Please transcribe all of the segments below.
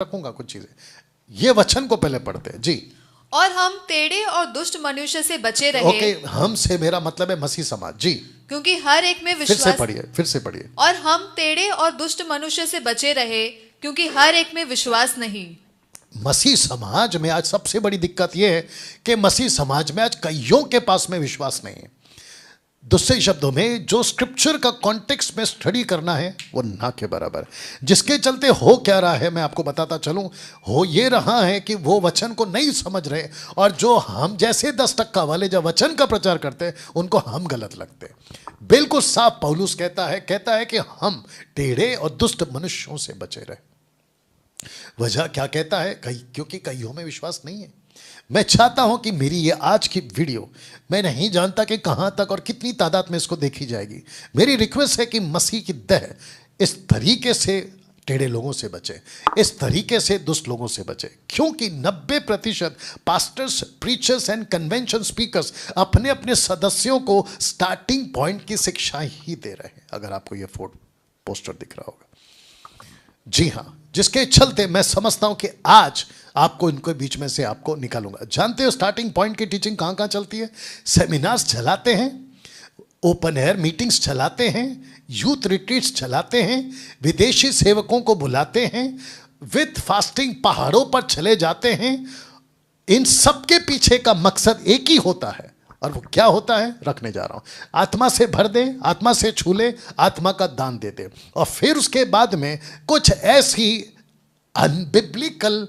रखूंगा कुछ चीजें। ये वचन को पहले पढ़ते हैं जी। और हम टेढ़े और दुष्ट मनुष्य से बचे रहे। ओके, हम से मेरा मतलब है मसीह समाज जी। क्योंकि हर एक में फिर से विश्वास। पढ़िए, फिर से पढ़िए। और हम टेढ़े और दुष्ट मनुष्य से बचे रहे क्योंकि हर एक में विश्वास नहीं। मसीह समाज में आज सबसे बड़ी दिक्कत यह है कि मसीह समाज में आज कईयों के पास में विश्वास नहीं है। दूसरे शब्दों में जो स्क्रिप्चर का कॉन्टेक्स्ट में स्टडी करना है वो ना के बराबर है। जिसके चलते हो क्या रहा है मैं आपको बताता चलूं। हो ये रहा है कि वो वचन को नहीं समझ रहे, और जो हम जैसे 10% वाले जब वचन का प्रचार करते हैं उनको हम गलत लगते हैं। बिल्कुल साफ पौलुस कहता है कि हम टेढ़े और दुष्ट मनुष्यों से बचे रहे। वजह क्या कहता है? क्योंकि कईयों में विश्वास नहीं है। मैं चाहता हूं कि मेरी ये आज की वीडियो, मैं नहीं जानता कि कहां तक और कितनी तादाद में इसको देखी जाएगी। मेरी रिक्वेस्ट है कि मसीह की देह इस तरीके से टेढ़े लोगों से बचे, इस तरीके से दुष्ट लोगों से बचे, क्योंकि 90% pastors, preachers and convention speakers अपने अपने सदस्यों को स्टार्टिंग पॉइंट की शिक्षा ही दे रहे हैं। अगर आपको ये पोस्टर दिख रहा होगा, जी हां, जिसके चलते मैं समझता हूं कि आज आपको इनके बीच में से आपको निकालूंगा। जानते हो स्टार्टिंग पॉइंट की टीचिंग कहां कहां चलती है? सेमिनार्स चलाते हैं, ओपन एयर मीटिंग्स चलाते हैं, यूथ रिट्रीट्स चलाते हैं, विदेशी सेवकों को बुलाते हैं, विद फास्टिंग पहाड़ों पर चले जाते हैं। इन सब के पीछे का मकसद एक ही होता है, और वो क्या होता है? रखने जा रहा हूं। आत्मा से भर दे, आत्मा से छू ले, आत्मा का दान दे दे। और फिर उसके बाद में कुछ ऐसी अनबिब्लिकल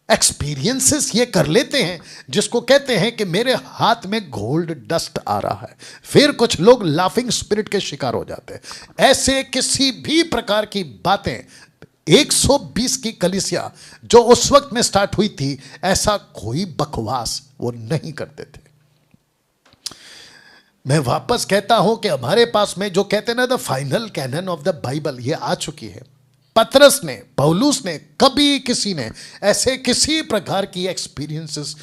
एक्सपीरियंसेस ये कर लेते हैं जिसको कहते हैं कि मेरे हाथ में गोल्ड डस्ट आ रहा है। फिर कुछ लोग लाफिंग स्पिरिट के शिकार हो जाते हैं। ऐसे किसी भी प्रकार की बातें 120 की कलीसिया जो उस वक्त में स्टार्ट हुई थी, ऐसा कोई बकवास वो नहीं करते थे। मैं वापस कहता हूं कि हमारे पास में जो कहते हैं ना, the final canon of the Bible, ये आ चुकी है। पतरस ने, पौलुस ने, कभी किसी ने ऐसे किसी प्रकार की एक्सपीरियंसेस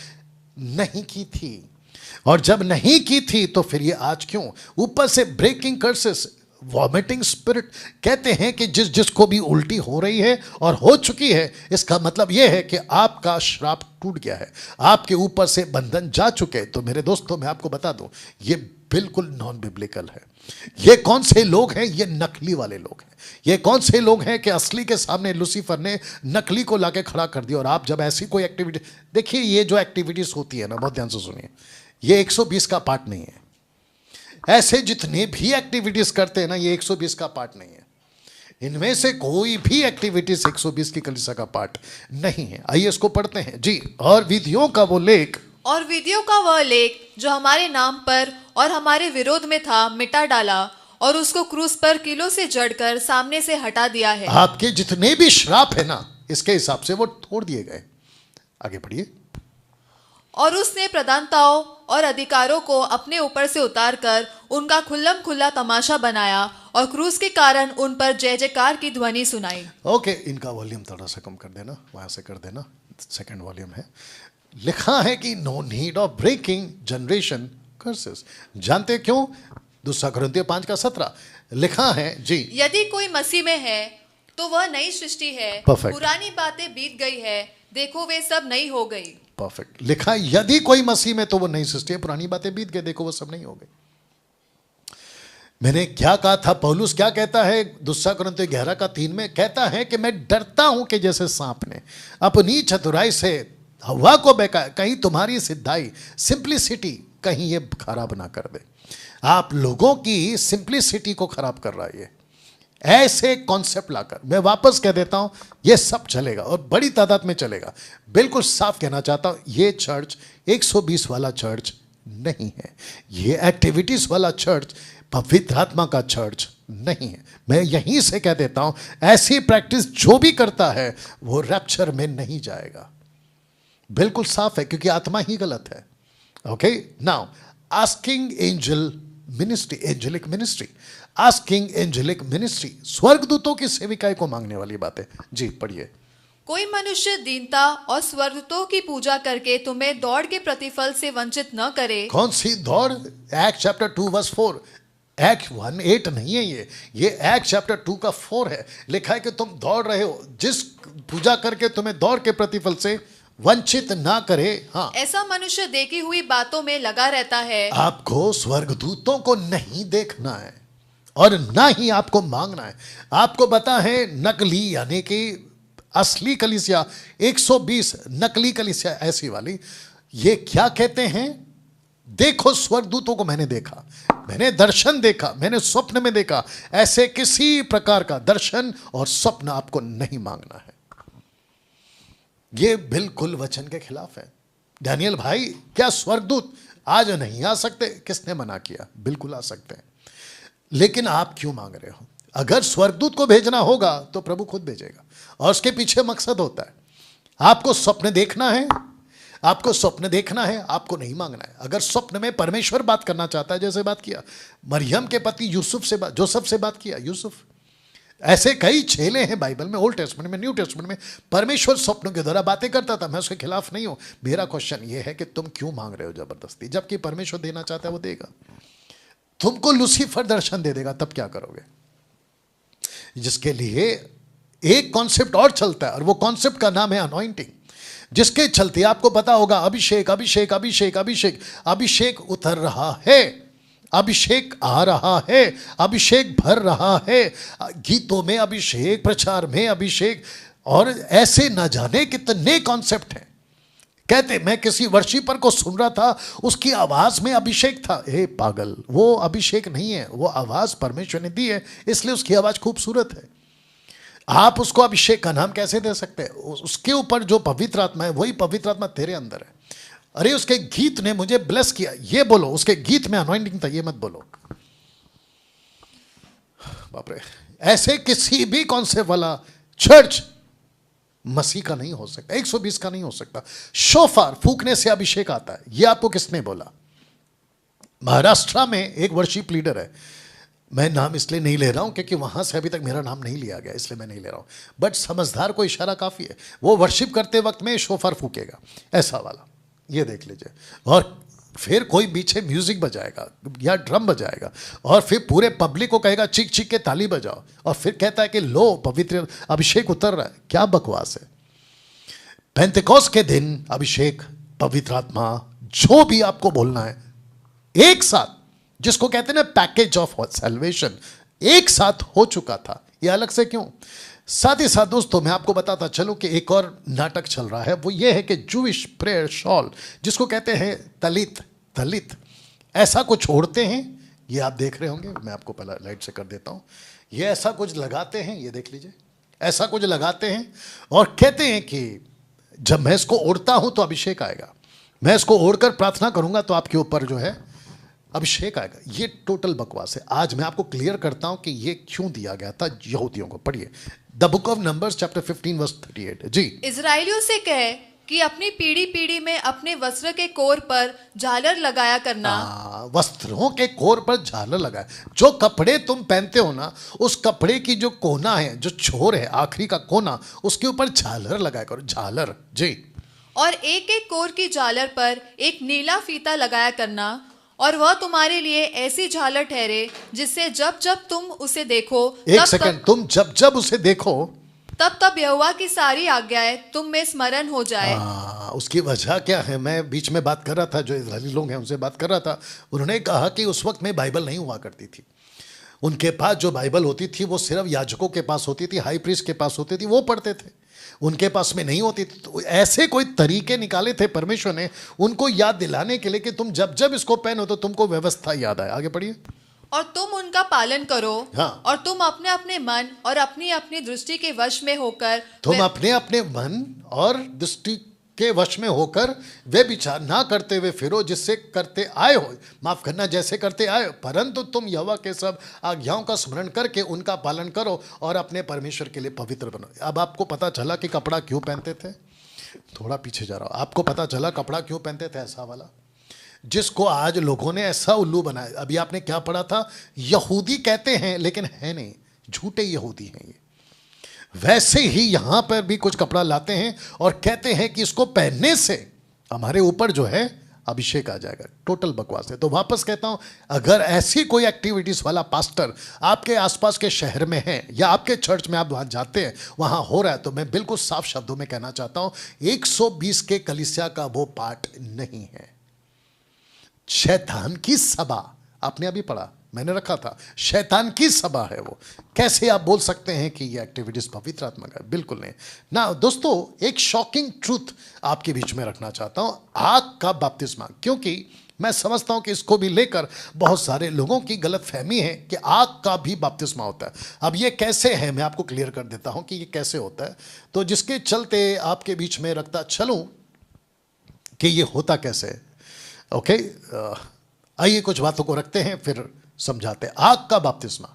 नहीं की थी। और जब नहीं की थी तो फिर ये आज क्यों? ऊपर से ब्रेकिंग कर्सेस, वॉमिटिंग स्पिरिट, कहते हैं कि जिसको भी उल्टी हो रही है और हो चुकी है, इसका मतलब यह है कि आपका श्राप टूट गया है, आपके ऊपर से बंधन जा चुके। तो मेरे दोस्तों, मैं आपको बता दूं, ये बिल्कुल नॉन बिब्लिकल है। ये कौन से लोग हैं? ये नकली वाले लोग हैं। ये कौन से लोग हैं कि असली के सामने लूसीफर ने नकली को लाके खड़ा कर दिया। और आप जब ऐसी कोई एक्टिविटी देखिए, ये जो एक्टिविटीज होती है ना, बहुत ध्यान से सुनिए, ये 120 का पार्ट नहीं है। ऐसे जितने भी एक्टिविटीज करते हैं ना, ये 120 का पार्ट नहीं है। इनमें से कोई भी एक्टिविटीज 120 की कलीसिया का पार्ट नहीं है। आइए इसको पढ़ते हैं जी। और विधियों का वो लेख, और विधियों का वह लेख जो हमारे नाम पर और हमारे विरोध में था, मिटा डाला और उसको क्रूस पर कीलों से जड़कर सामने से हटा दिया है। आपके जितने भी श्राप है ना, इसके हिसाब से वो तोड़ दिए गए। आगे बढ़िए। और उसने प्रधानताओं और अधिकारों को अपने ऊपर से उतारकर उनका खुल्लम खुल्ला तमाशा बनाया और क्रूस के कारण उन पर जय जयकार की ध्वनि सुनाई। ओके, इनका वॉल्यूम थोड़ा सा कम कर देना, वहां से कर देना, सेकंड वॉल्यूम है। लिखा है कि no need of breaking generation curses. जानते क्यों? 2 कुरिन्थियों 5:17 लिखा है जी। यदि कोई मसीह में है तो वह नई सृष्टि है, Perfect. पुरानी बातें बीत गई है, देखो वे सब नई हो गई। परफेक्ट। लिखा है यदि कोई मसीह में तो वो नई सृष्टि है, पुरानी बातें बीत गई, देखो वो सब नहीं हो गई। मैंने क्या कहा था? पौलुस क्या कहता है? 2 कुरिन्थियों 11:3 में कहता है कि मैं डरता हूं कि जैसे सांप ने अपनी चतुराई से हवा को बहकाया, कहीं तुम्हारी सिद्धाई, सिंप्लिसिटी, कहीं ये खराब ना कर दे। आप लोगों की सिंप्लिसिटी को खराब कर रहा है ये, ऐसे कॉन्सेप्ट लाकर। मैं वापस कह देता हूं, ये सब चलेगा और बड़ी तादाद में चलेगा। बिल्कुल साफ कहना चाहता हूं, ये चर्च 120 वाला चर्च नहीं है। ये एक्टिविटीज वाला चर्च पवित्र आत्मा का चर्च नहीं है। मैं यहीं से कह देता हूं, ऐसी प्रैक्टिस जो भी करता है वो रैप्चर में नहीं जाएगा। बिल्कुल साफ है, क्योंकि आत्मा ही गलत है। Okay, now asking angel ministry, angelic ministry, asking angelic ministry, स्वर्गदूतों की सेविकाएं को मांगने वाली बात है जी। पढ़िए। कोई मनुष्य दीनता और स्वर्गदूतों की पूजा करके तुम्हें दौड़ के प्रतिफल से वंचित न करे। कौन सी दौड़? एक्ट चैप्टर 2:4, एक्ट 1:8 नहीं है ये एक्ट चैप्टर 2 का 4 है। लिखा है कि तुम दौड़ रहे हो, जिस पूजा करके तुम्हें दौड़ के प्रतिफल से वंचित ना करे। हाँ, ऐसा मनुष्य देखी हुई बातों में लगा रहता है। आपको स्वर्गदूतों को नहीं देखना है और ना ही आपको मांगना है। आपको पता है नकली यानी कि असली कलीसिया 120 नकली कलीसिया ऐसी वाली, ये क्या कहते हैं? देखो स्वर्गदूतों को मैंने देखा, मैंने दर्शन देखा, मैंने स्वप्न में देखा। ऐसे किसी प्रकार का दर्शन और स्वप्न आपको नहीं मांगना है। ये बिल्कुल वचन के खिलाफ है। दानियल भाई, क्या स्वर्गदूत आज नहीं आ सकते? किसने मना किया? बिल्कुल आ सकते हैं, लेकिन आप क्यों मांग रहे हो? अगर स्वर्गदूत को भेजना होगा तो प्रभु खुद भेजेगा, और उसके पीछे मकसद होता है। आपको स्वप्न देखना है, आपको स्वप्न देखना है, आपको नहीं मांगना है। अगर स्वप्न में परमेश्वर बात करना चाहता है, जैसे बात किया मरियम के पति यूसुफ से, जोसेफ से बात किया, यूसुफ, ऐसे कई चेले हैं बाइबल में, ओल्ड टेस्टमेंट में, न्यू टेस्टमेंट में, परमेश्वर स्वप्नों के द्वारा बातें करता था। मैं उसके खिलाफ नहीं हूं। मेरा क्वेश्चन ये है कि तुम क्यों मांग रहे हो जबरदस्ती, जबकि परमेश्वर देना चाहता है वो देगा। तुमको लूसीफर दर्शन दे देगा, तब क्या करोगे? जिसके लिए एक कॉन्सेप्ट और चलता है, और वो कॉन्सेप्ट का नाम है अनॉइंटिंग, जिसके चलते आपको पता होगा अभिषेक अभिषेक अभिषेक अभिषेक अभिषेक उतर रहा है, अभिषेक आ रहा है, अभिषेक भर रहा है, गीतों में अभिषेक, प्रचार में अभिषेक, और ऐसे न जाने कितने कॉन्सेप्ट हैं। कहते मैं किसी वर्शिपर को सुन रहा था, उसकी आवाज में अभिषेक था। ए पागल, वो अभिषेक नहीं है, वो आवाज परमेश्वर ने दी है, इसलिए उसकी आवाज खूबसूरत है। आप उसको अभिषेक का नाम कैसे दे सकते हैं? उसके ऊपर जो पवित्र आत्मा है वही पवित्र आत्मा तेरे अंदर है। अरे उसके गीत ने मुझे ब्लेस किया, ये बोलो। उसके गीत में अनॉइंटिंग था, ये मत बोलो। बाप रे, ऐसे किसी भी कॉन्सेप्ट वाला चर्च मसीह का नहीं हो सकता, 120 का नहीं हो सकता। शोफार फूकने से अभिषेक आता है, ये आपको किसने बोला? महाराष्ट्र में एक वर्शिप लीडर है, मैं नाम इसलिए नहीं ले रहा हूं क्योंकि वहां से अभी तक मेरा नाम नहीं लिया गया, इसलिए मैं नहीं ले रहा हूं, बट समझदार को इशारा काफी है। वो वर्शिप करते वक्त में शोफार फूकेगा, ऐसा वाला, ये देख लीजिए, और फिर कोई पीछे म्यूजिक बजाएगा या ड्रम बजाएगा, और फिर पूरे पब्लिक को कहेगा चीख चीख के ताली बजाओ, और फिर कहता है कि लो पवित्र अभिषेक उतर रहा है। क्या बकवास है! पेंतेकोस्त के दिन अभिषेक, पवित्र आत्मा, जो भी आपको बोलना है, एक साथ, जिसको कहते हैं ना पैकेज ऑफ सैल्वेशन, एक साथ हो चुका था। ये अलग से क्यों? साथ ही साथ दोस्तों मैं आपको बताता चलूं कि एक और नाटक चल रहा है, वो ये है कि जूविश प्रेयर शॉल, जिसको कहते हैं तलित, तलित, ऐसा कुछ ओढ़ते हैं। ये आप देख रहे होंगे, मैं आपको पहला लाइट से कर देता हूं। ये ऐसा कुछ लगाते हैं, ये देख लीजिए, ऐसा कुछ लगाते हैं, और कहते हैं कि जब मैं इसको ओढ़ता हूं तो अभिषेक आएगा, मैं इसको ओढ़कर प्रार्थना करूंगा तो आपके ऊपर जो है अभिषेक आएगा। ये टोटल बकवास है। आज मैं आपको क्लियर करता हूं कि ये क्यों दिया गया था यहूदियों को। पढ़िए the book of numbers chapter 15 verse 38 जी। इजराइलियों से कहे कि अपनी पीढ़ी पीढ़ी में अपने वस्त्र के कोर पर झालर लगाया करना। वस्त्रों के कोर पर झालर लगाए। जो कपड़े तुम पहनते हो ना, उस कपड़े की जो कोना है, जो छोर है, आखिरी का कोना, उसके ऊपर झालर लगाया करो, झालर जी। और एक एक कोर की झालर पर एक नीला फीता लगाया करना, और वह तुम्हारे लिए ऐसी झालर ठहरे जिससे जब जब तुम उसे देखो, एक सेकंड, तुम जब जब उसे देखो तब तब यहोवा की सारी आज्ञाएं तुम में स्मरण हो जाए। उसकी वजह क्या है? मैं बीच में बात कर रहा था, जो इजरायली लोग हैं उनसे बात कर रहा था, उन्होंने कहा कि उस वक्त में बाइबल नहीं हुआ करती थी। उनके पास जो बाइबल होती थी वो सिर्फ याजकों के पास होती थी, हाई प्रीस्ट के पास होती थी, वो पढ़ते थे, उनके पास में नहीं होती थी। तो ऐसे कोई तरीके निकाले थे परमेश्वर ने उनको याद दिलाने के लिए कि तुम जब जब इसको पहनो तो तुमको व्यवस्था याद आए। आगे पढ़िए। और तुम उनका पालन करो। हाँ। और तुम अपने अपने मन और अपनी अपनी दृष्टि के वश में होकर, तुम अपने अपने मन और दृष्टि के वश में होकर वे विचार ना करते हुए फिरो जिससे करते आए हो, माफ करना, जैसे करते आए हो, परंतु तुम यहोवा के सब आज्ञाओं का स्मरण करके उनका पालन करो और अपने परमेश्वर के लिए पवित्र बनो। अब आपको पता चला कि कपड़ा क्यों पहनते थे? थोड़ा पीछे जा रहा हूं। आपको पता चला कपड़ा क्यों पहनते थे? ऐसा वाला जिसको आज लोगों ने ऐसा उल्लू बनाया। अभी आपने क्या पढ़ा था? यहूदी कहते हैं लेकिन है नहीं, झूठे यहूदी हैं ये। वैसे ही यहां पर भी कुछ कपड़ा लाते हैं और कहते हैं कि इसको पहनने से हमारे ऊपर जो है अभिषेक आ जाएगा। टोटल बकवास है। तो वापस कहता हूं, अगर ऐसी कोई एक्टिविटीज वाला पास्टर आपके आसपास के शहर में है या आपके चर्च में आप वहां जाते हैं वहां हो रहा है, तो मैं बिल्कुल साफ शब्दों में कहना चाहता हूं 120 के कलीसिया का वो पार्ट नहीं है। शैतान की सभा, आपने अभी पढ़ा, मैंने रखा था, शैतान की सभा है वो। कैसे आप बोल सकते हैं कि ये एक्टिविटीज पवित्र आत्मा का? बिल्कुल नहीं ना। दोस्तों, एक शॉकिंग ट्रूथ आपके बीच में रखना चाहता हूं, आग का बपतिस्मा, क्योंकि मैं समझता हूं कि इसको भी लेकर बहुत सारे लोगों की गलत फहमी है कि आग का भी बपतिस्मा होता है। अब ये कैसे है, मैं आपको क्लियर कर देता हूं कि ये कैसे होता है, तो जिसके चलते आपके बीच में रखता चलूं कि ये होता कैसे है। ओके, आइए कुछ बातों को रखते हैं फिर समझाते हैं। आग का बपतिस्मा,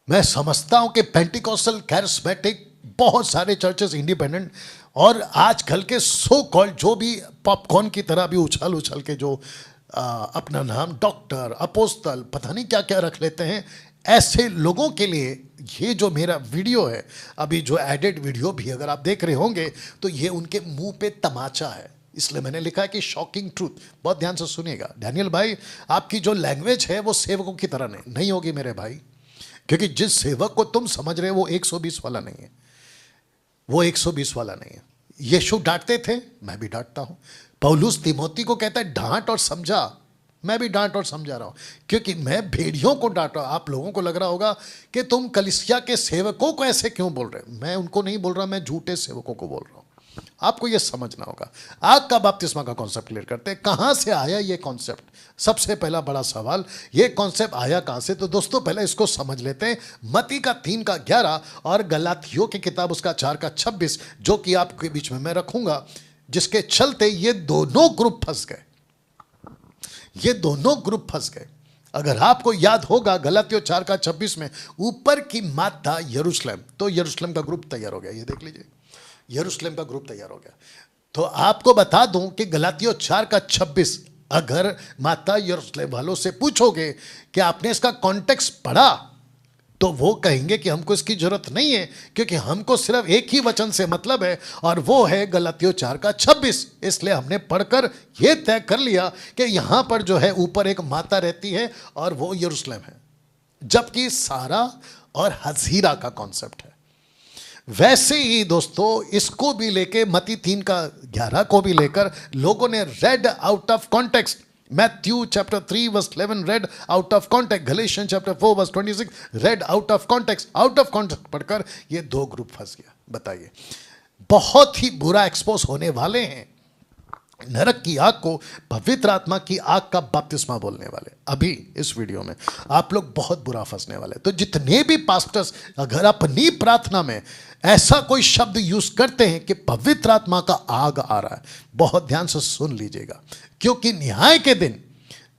मैं समझता हूं कि पेंटिकोस्टल, कैरिस्मेटिक, बहुत सारे चर्चेस, इंडिपेंडेंट और आजकल के सो कॉल्ड जो भी पॉपकॉर्न की तरह भी उछल उछल के जो अपना नाम डॉक्टर, अपोस्तल, पता नहीं क्या क्या रख लेते हैं, ऐसे लोगों के लिए ये जो मेरा वीडियो है, अभी जो एडिट वीडियो भी अगर आप देख रहे होंगे तो ये उनके मुंह पे तमाचा है। इसलिए मैंने लिखा है कि शॉकिंग ट्रूथ। बहुत ध्यान से सुनिएगा। डैनियल भाई, आपकी जो लैंग्वेज है वो सेवकों की तरह नहीं होगी मेरे भाई, क्योंकि जिस सेवक को तुम समझ रहे हो वो 120 वाला नहीं है, वो 120 वाला नहीं है। यीशु डांटते थे, मैं भी डांटता हूं। पौलुस तिमोती को कहता है डांट और समझा, मैं भी डांट और समझा रहा हूं, क्योंकि मैं भेड़ियों को डांट रहा हूं। आप लोगों को लग रहा होगा कि तुम कलीसिया के सेवकों को ऐसे क्यों बोल रहे, मैं उनको नहीं बोल रहा, मैं झूठे सेवकों को बोल रहा हूं। आपको यह समझना होगा। आग का बपतिस्मा का कॉन्सेप्ट क्लियर करते हैं। कहां से आया यह कॉन्सेप्ट? सबसे पहला बड़ा सवाल, यह कॉन्सेप्ट आया कहां से? तो दोस्तों पहले इसको समझ लेते हैं। मत्ती का 3:11 और गलातियों की किताब उसका 4:26, जो कि आपके बीच में मैं रखूंगा, जिसके चलते ये दोनों ग्रुप फंस गए। ये दोनों ग्रुप फंस गए। अगर आपको याद होगा गलातियों 4:26 में ऊपर की माता यरूशलेम, तो यरूशलेम का ग्रुप तैयार हो गया। ये देख लीजिए, यरूशलेम का ग्रुप तैयार हो गया। तो आपको बता दूं कि गलातियों 4:26, अगर माता यरूशलेम वालों से पूछोगे कि आपने इसका कॉन्टेक्स्ट पढ़ा, तो वो कहेंगे कि हमको इसकी जरूरत नहीं है, क्योंकि हमको सिर्फ एक ही वचन से मतलब है और वो है गलातियों 4:26। इसलिए हमने पढ़कर यह तय कर लिया कि यहां पर जो है ऊपर एक माता रहती है और वो यरूशलेम है, जबकि सारा और हजीरा का कॉन्सेप्ट है। वैसे ही दोस्तों इसको भी लेके मत्ती 3:11 को भी लेकर लोगों ने read out of context. Matthew chapter 3:11 read out of context. Galatian chapter 4:26 read out of context. Out of context पढ़कर ये दो ग्रुप फंस गया। बताइए, बहुत ही बुरा एक्सपोज होने वाले हैं। नरक की आग को पवित्र आत्मा की आग का बपतिस्मा बोलने वाले। अभी इस वीडियो में आप लोग बहुत बुरा फंसने वाले। तो जितने भी पास्टर्स अगर अपनी प्रार्थना में ऐसा कोई शब्द यूज करते हैं कि पवित्र आत्मा का आग आ रहा है, बहुत ध्यान से सुन लीजिएगा, क्योंकि न्याय के दिन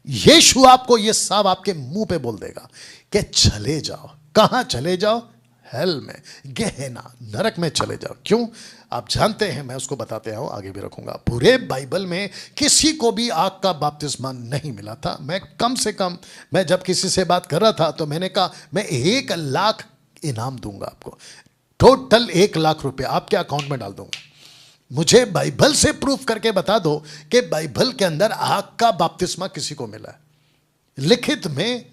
यीशु आपको यह सब आपके मुंह पे बोल देगा कि चले जाओ। कहां चले जाओ? हेल में, गेहेना, नरक में चले जाओ। क्यों? आप जानते हैं, मैं उसको बताते हूं, आगे भी रखूंगा। पूरे बाइबल में किसी को भी आग का बपतिस्मा नहीं मिला था। मैं कम से कम, मैं जब किसी से बात कर रहा था तो मैंने कहा मैं 1 लाख इनाम दूंगा आपको, टोटल 1 लाख रुपए आपके अकाउंट में डाल दूंगा। मुझे बाइबल से प्रूफ करके बता दो कि बाइबल के अंदर आग का बपतिस्मा किसी को मिला है, लिखित में,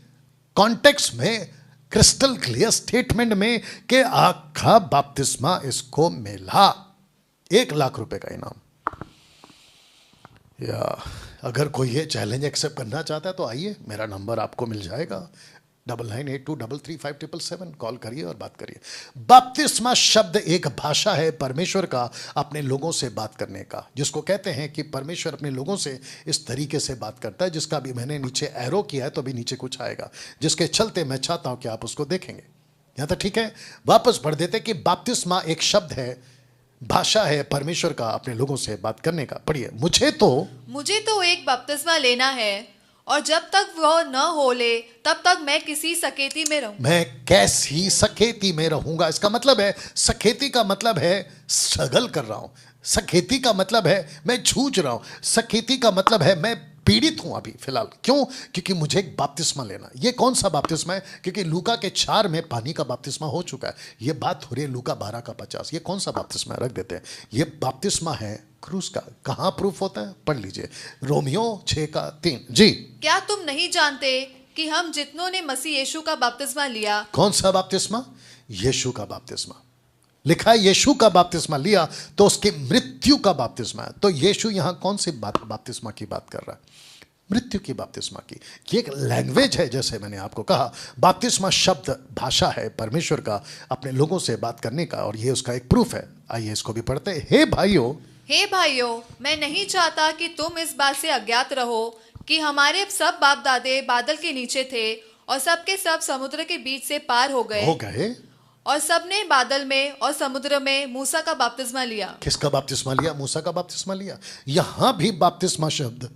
कॉन्टेक्स्ट में, क्रिस्टल क्लियर स्टेटमेंट में कि आग का बपतिस्मा इसको मिला। 1 लाख रुपए का इनाम। या अगर कोई ये चैलेंज एक्सेप्ट करना चाहता है तो आइए, मेरा नंबर आपको मिल जाएगा, 9982335777। कॉल करिए और बात करिए। बपतिस्मा शब्द एक भाषा है परमेश्वर का अपने लोगों से बात करने का, जिसको कहते हैं कि परमेश्वर अपने लोगों से इस तरीके से बात करता है, जिसका भी मैंने नीचे एरो किया है, तो अभी नीचे कुछ आएगा, जिसके चलते मैं चाहता हूं कि आप उसको देखेंगे। यहां तक ठीक है? वापस पढ़ देते कि बपतिस्मा एक शब्द है, भाषा है परमेश्वर का अपने लोगों से बात करने का। पढ़िए, मुझे तो एक बपतिस्मा लेना है, और जब तक वह न हो ले तब तक मैं किसी सकेती में रहूं। मैं कैसी सकेती में रहूंगा? इसका मतलब है, सकेती का मतलब है स्ट्रगल कर रहा हूं, सकेती का मतलब है मैं जूझ रहा हूं, सकेती का मतलब है मैं पीड़ित हूं अभी फिलहाल। क्यों? क्योंकि मुझे एक बपतिस्मा लेना। ये कौन सा बपतिस्मा है? क्योंकि लूका के 4 में पानी का बपतिस्मा हो चुका है। ये बात हो रही है लूका 12 का 50। ये कौन सा बपतिस्मा है? रख देते हैं। ये बपतिस्मा है क्रूस का। कहां प्रूफ होता है? पढ़ लीजिए, रोमियो 6 का 3। जी, क्या तुम नहीं जानते कि हम जितनों ने मसीह यीशु का बपतिस्मा लिया, कौन सा बपतिस्मा? यीशु का बपतिस्मा। लिखा है यीशु का बपतिस्मा लिया तो उसकी मृत्यु का बपतिस्मा है। तो यीशु यहां कौन सी बपतिस्मा की बात कर रहा है? मृत्यु की बपतिस्मा की। ये एक लैंग्वेज है, जैसे मैंने आपको कहा बपतिस्मा शब्द भाषा है परमेश्वर का अपने लोगों से बात करने का, और ये उसका एक प्रूफ है। आइए इसको भी पढ़ते हैं। हे भाइयों, मैं नहीं चाहता कि तुम इस बात से अज्ञात रहो कि हमारे सब बाप दादे बादल के नीचे थे और सबके सब समुद्र के बीच से पार हो गए और सबने बादल में और समुद्र में मूसा का बपतिस्मा लिया। किसका बपतिस्मा लिया? मूसा का बपतिस्मा लिया। यहां भी बपतिस्मा शब्द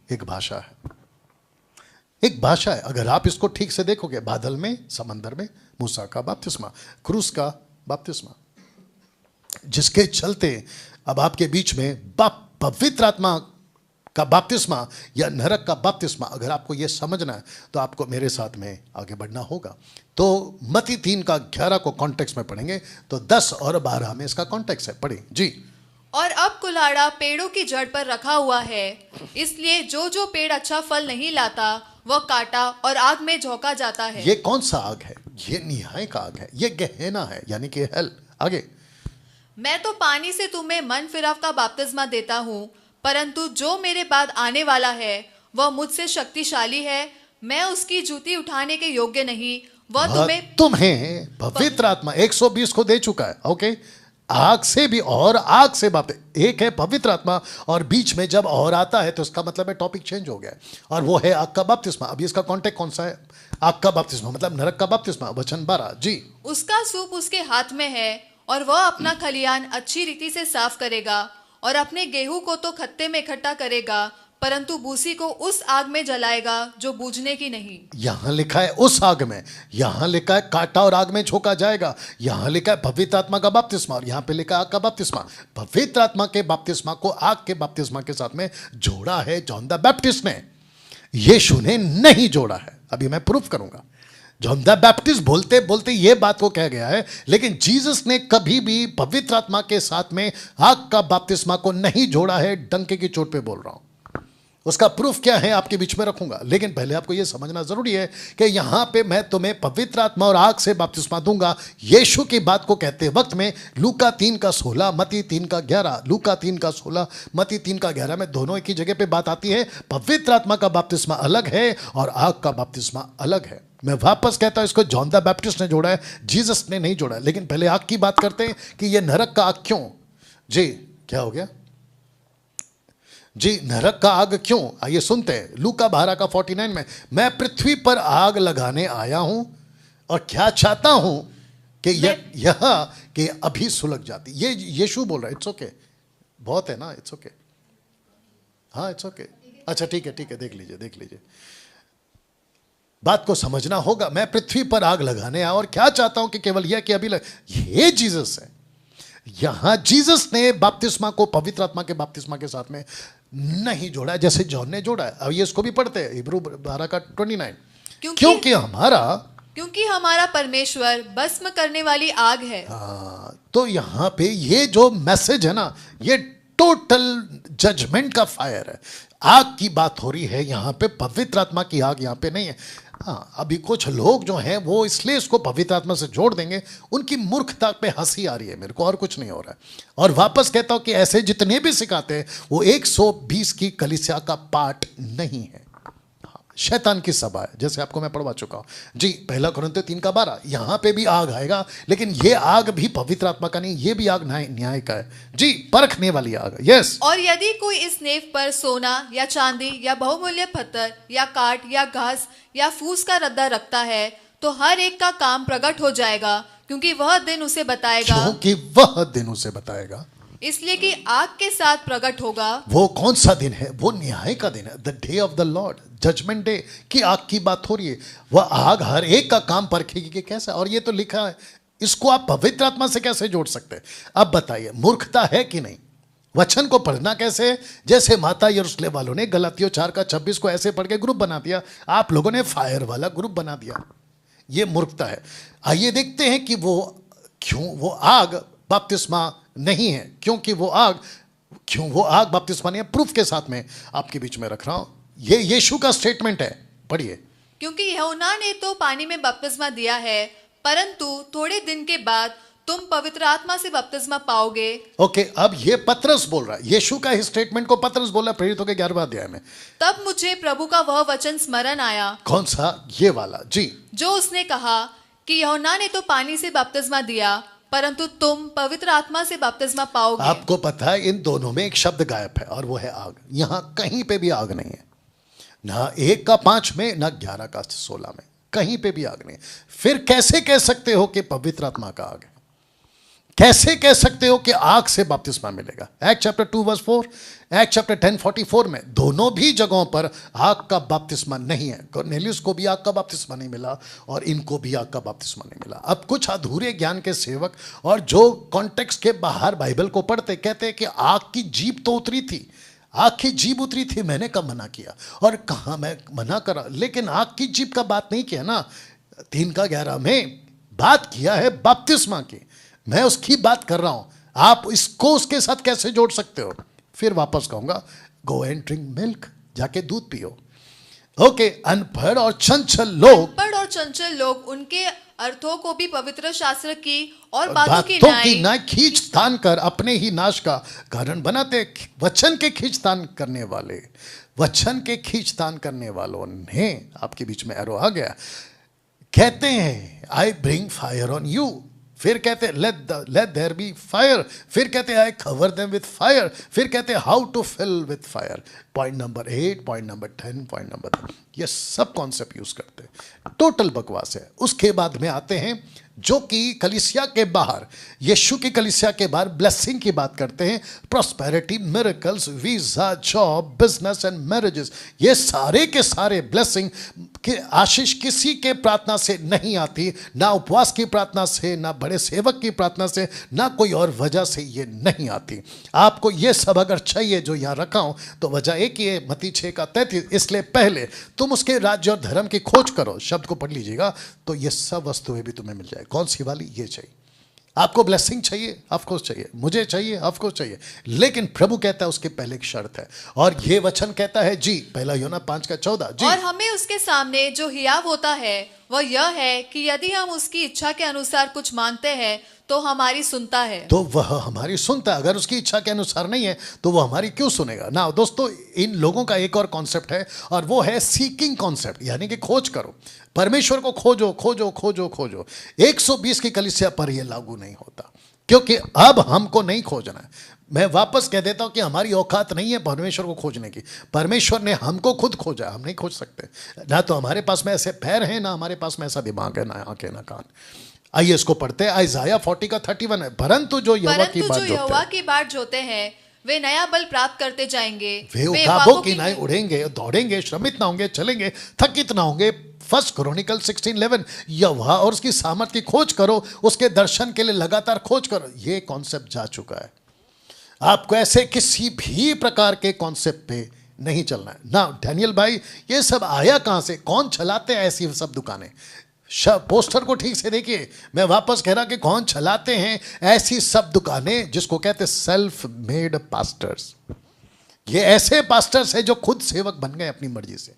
एक भाषा है, एक भाषा है। अगर आप इसको ठीक से देखोगे, बादल में, समंदर में, मूसा का बपतिस्मा, क्रूस का बपतिस्मा, जिसके चलते अब आपके बीच में पवित्र आत्मा का बपतिस्मा या नरक का बपतिस्मा, अगर आपको यह समझना है तो आपको मेरे साथ में आगे बढ़ना होगा। तो मत्ती 3 का 11 को कॉन्टेक्स्ट में पढ़ेंगे तो 10 और 12 में इसका कॉन्टेक्स्ट है। पढ़ें जी। और अब कुल्हाड़ा पेड़ों की जड़ पर रखा हुआ है, इसलिए जो जो पेड़ अच्छा फल नहीं लाता वह काटा और आग में झोंका जाता है। ये कौन सा आग है? ये न्याय का आग है, ये गहना है, यानी कि हेल। आगे, मैं तो पानी से तुम्हें मन फिराव का बपतिस्मा देता हूँ, परंतु जो मेरे बाद आने वाला है वह मुझसे शक्तिशाली है, मैं उसकी जूती उठाने के योग्य नहीं। वह तुम्हें पवित्र आत्मा 120 को दे चुका है। ओके, आग से भी और आग से बपतिस्मा। एक है पवित्र आत्मा और बीच में जब और आता है तो इसका मतलब है टॉपिक चेंज हो गया है, और वो है आग का बपतिस्मा। अभी इसका कॉन्टेक्ट कौन सा है? आग का बपतिस्मा मतलब नरक का बपतिस्मा। वचन 12 जी। उसका सूप उसके हाथ में है और वह अपना खलियान अच्छी रीति से साफ करेगा और अपने गेहूं को तो खत्ते में इकट्ठा करेगा, परंतु भूसी को उस आग में जलाएगा जो बूझने की नहीं। यहां लिखा है उस आग में, यहां लिखा है काटा और आग में झोंका जाएगा, यहां लिखा है पवित्र आत्मा का बपतिस्मा, और यहां पे लिखा है आग का बपतिस्मा। पवित्र आत्मा के बपतिस्मा को आग के बपतिस्मा के साथ में जोड़ा है जॉन द बैप्टिस्ट ने, यीशु ने नहीं जोड़ा है। अभी मैं प्रूफ करूंगा। जॉन द बैप्टिस्ट बोलते बोलते ये बात को कह गया है, लेकिन जीसस ने कभी भी पवित्र आत्मा के साथ में आग का बपतिस्मा को नहीं जोड़ा है। डंके की चोट पे बोल रहा हूं। उसका प्रूफ क्या है आपके बीच में रखूंगा, लेकिन पहले आपको यह समझना जरूरी है कि यहां पे मैं तुम्हें पवित्र आत्मा और आग से बपतिस्मा दूंगा। यीशु की बात को कहते वक्त में लूका 3 का 16, मत्ती 3 का 11, लूका 3 का 16, मत्ती 3 का 11 में दोनों एक ही जगह पे बात आती है। पवित्र आत्मा का बपतिस्मा अलग है और आग का बपतिस्मा अलग है। मैं वापस कहता हूं, इसको जॉन द बैप्टिस्ट ने जोड़ा है, जीसस ने नहीं जोड़ा है। लेकिन पहले आग की बात करते हैं कि यह नरक का आग क्यों। जी, क्या हो गया जी? नरक का आग क्यों? आइए सुनते हैं। लूका 12 का 49 में, मैं पृथ्वी पर आग लगाने आया हूं और क्या चाहता हूं कि यह कि अभी सुलग जाती। ये यीशु बोल रहा है। इट्स ओके, बहुत है ना, इट्स ओके। हाँ, इट्स ओके। अच्छा ठीक है, देख लीजिए, बात को समझना होगा। मैं पृथ्वी पर आग लगाने आया और क्या चाहता हूं कि केवल यह कि अभी ये जीसस है। यहां जीसस ने बपतिस्मा को पवित्र आत्मा के बपतिस्मा के साथ में नहीं जोड़ा है, जैसे जॉन ने जोड़ा है। अब ये इसको भी पढ़ते हैं, इब्रू 12 का 29। क्योंकि हमारा परमेश्वर भस्म करने वाली आग है। तो यहां पे ये जो मैसेज है ना, ये टोटल जजमेंट का फायर है। आग की बात हो रही है यहां पे, पवित्र आत्मा की आग यहां पे नहीं है। हाँ, अभी कुछ लोग जो हैं वो इसलिए इसको पवित्र आत्मा से जोड़ देंगे, उनकी मूर्खता पे हंसी आ रही है मेरे को, और कुछ नहीं हो रहा है। और वापस कहता हूं कि ऐसे जितने भी सिखाते हैं वो 120 की कलीसिया का पार्ट नहीं है। शैतान की सभा है, जैसे आपको मैं पढ़वा चुका हूं जी। 1 कुरिन्थियों 3 का 12, यहां पे भी आग आएगा, लेकिन ये आग भी पवित्र आत्मा का नहीं, ये भी आग न्याय का है जी, परखने वाली आग। यस। और यदि कोई इस नेव पर सोना या चांदी या बहुमूल्य पत्थर या काठ या घास या फूस का रद्दा रखता है तो हर एक का काम प्रकट हो जाएगा, क्योंकि वह दिन उसे बताएगा। इसलिए कि आग के साथ प्रकट होगा। वो कौन सा दिन है? वो न्याय का दिन है, the day of the lord, judgment day की आग की बात हो रही है। वह आग हर एक का काम परखेगी कि कैसा। और ये तो लिखा है, इसको आप पवित्र आत्मा से कैसे जोड़ सकते हैं? अब बताइए, मूर्खता है कि नहीं? वचन को पढ़ना कैसे? जैसे माता यरूशलेम वालों ने गलातियों 4:26 को ऐसे पढ़ के ग्रुप बना दिया, आप लोगों ने फायर वाला ग्रुप बना दिया। ये मूर्खता है। आइए देखते हैं कि वो आग बपतिस्मा नहीं है। क्योंकि वो आग बपतिस्मा नहीं है। प्रूफ के साथ में आपके बीच में रख रहा हूं। ये यीशु का स्टेटमेंट है, पढ़िए। क्योंकि यूहन्ना ने तो पानी में बपतिस्मा दिया है, परंतु थोड़े दिन के बाद तुम पवित्र आत्मा से बपतिस्मा पाओगे। ओके, अब ये पतरस बोल रहा है। यीशु का ही स्टेटमेंट को पतरस बोला प्रेरितों के 11वें अध्याय में। तब मुझे प्रभु का वह वचन स्मरण आया। कौन सा? ये वाला जी। जो उसने कहा कि यूहन्ना ने तो पानी से बपतिस्मा दिया, परंतु तुम पवित्र आत्मा से बपतिस्मा पाओगे। आपको पता है इन दोनों में एक शब्द गायब है और वो है आग। यहां कहीं पे भी आग नहीं है, ना 1:5 में, ना 11:16 में, कहीं पे भी आग नहीं। फिर कैसे कह सकते हो कि पवित्र आत्मा का आग है? कैसे कह सकते हो कि आग से बपतिस्मा मिलेगा? एक्ट चैप्टर 2:4, एक्ट चैप्टर 10:44 में दोनों भी जगहों पर आग का बपतिस्मा नहीं है। कुरनेलियुस को भी आग का बपतिस्मा नहीं मिला और इनको भी आग का बपतिस्मा नहीं मिला। अब कुछ अधूरे ज्ञान के सेवक और जो कॉन्टेक्स्ट के बाहर बाइबल को पढ़ते कहते हैं कि आग की जीभ तो उतरी थी, आग की जीभ उतरी थी, मैंने कब मना किया? और कहाँ मैं मना करा? लेकिन आग की जीभ का बात नहीं किया ना। 3:11 में बात किया है बपतिस्मा की। मैं उसकी बात कर रहा हूं। आप इसको उसके साथ कैसे जोड़ सकते हो? फिर वापस कहूंगा, गो एंड ड्रिंक मिल्क, जाके दूध पियो। ओके, अनपढ़ और चंचल लोग उनके अर्थों को भी पवित्र शास्त्र की और बातों की ना खींचतान कर अपने ही नाश का कारण बनाते। वचन के खींचतान करने वालों ने, आपके बीच में एरो आ गया, कहते हैं I bring fire on you. फिर कहते हैं लेट देयर बी फायर। फिर कहते हैं I cover them with fire. फिर कहते हैं how to fill with fire. Point number 8, point number 10, point number 10, ये सब कॉन्सेप्ट यूज करते हैं। टोटल बकवास है। उसके बाद में आते हैं जो कि कलीसिया के बाहर, यीशु की कलीसिया के बाहर ब्लेसिंग की बात करते हैं। Prosperity, miracles, visa, job, business and marriages, ये सारे के सारे ब्लेसिंग के आशीष किसी के प्रार्थना से नहीं आती, ना उपवास की प्रार्थना से, ना बड़े सेवक की प्रार्थना से, ना कोई और वजह से ये नहीं आती। आपको ये सब अगर चाहिए जो यहाँ रखा हूँ तो वजह एक ही है, मत्ती 6:33। इसलिए पहले तुम उसके राज्य और धर्म की खोज करो, शब्द को पढ़ लीजिएगा, तो ये सब वस्तुएं भी तुम्हें मिल जाएगी। कौन सी वाली? ये चाहिए। आपको ब्लेसिंग चाहिए, ऑफकोर्स चाहिए, मुझे चाहिए, ऑफकोर्स चाहिए, लेकिन प्रभु कहता है उसके पहले एक शर्त है, और ये वचन कहता है जी, 1 यूहन्ना 5:14 जी। और हमें उसके सामने जो हियाव होता है वह यह है कि यदि हम उसकी इच्छा के अनुसार कुछ मांगते हैं तो हमारी सुनता है। तो वह हमारी सुनता है। अगर उसकी इच्छा के अनुसार नहीं है तो वह हमारी क्यों सुनेगा ना? दोस्तों, इन लोगों का एक और कॉन्सेप्ट है और वो है सीकिंग कॉन्सेप्ट, यानी कि खोज करो, परमेश्वर को खोजो खोजो खोजो खोजो। 120 की कलीसिया पर यह लागू नहीं होता, क्योंकि अब हमको नहीं खोजना है। मैं वापस कह देता हूं कि हमारी औकात नहीं है परमेश्वर को खोजने की। परमेश्वर ने हमको खुद खोजा, हम नहीं खोज सकते। ना तो हमारे पास में ऐसे पैर हैं, ना हमारे पास में ऐसा दिमाग है, ना आंखें, ना कान। आइए इसको पढ़ते हैं। आइजाया 40:31 है, परंतु जो यहोवा की बाट जोते हैं वे नया बल प्राप्त करते जाएंगे। वे उकाबों की नाई उड़ेंगे, दौड़ेंगे, श्रमित ना होंगे, चलेंगे, थकित ना होंगे। 1 क्रॉनिकल 16:11। यहोवा और उसकी सामर्थ की खोज करो, उसके दर्शन के लिए लगातार खोज करो। ये कॉन्सेप्ट जा चुका है। आपको ऐसे किसी भी प्रकार के कॉन्सेप्ट पे नहीं चलना है ना। डैनियल भाई, ये सब आया कहां से? कौन चलाते हैं ऐसी सब दुकानें? पोस्टर को ठीक से देखिए। मैं वापस कह रहा कि कौन चलाते हैं ऐसी सब दुकानें जिसको कहते हैं सेल्फ मेड पास्टर्स। ये ऐसे पास्टर्स हैं जो खुद सेवक बन गए अपनी मर्जी से।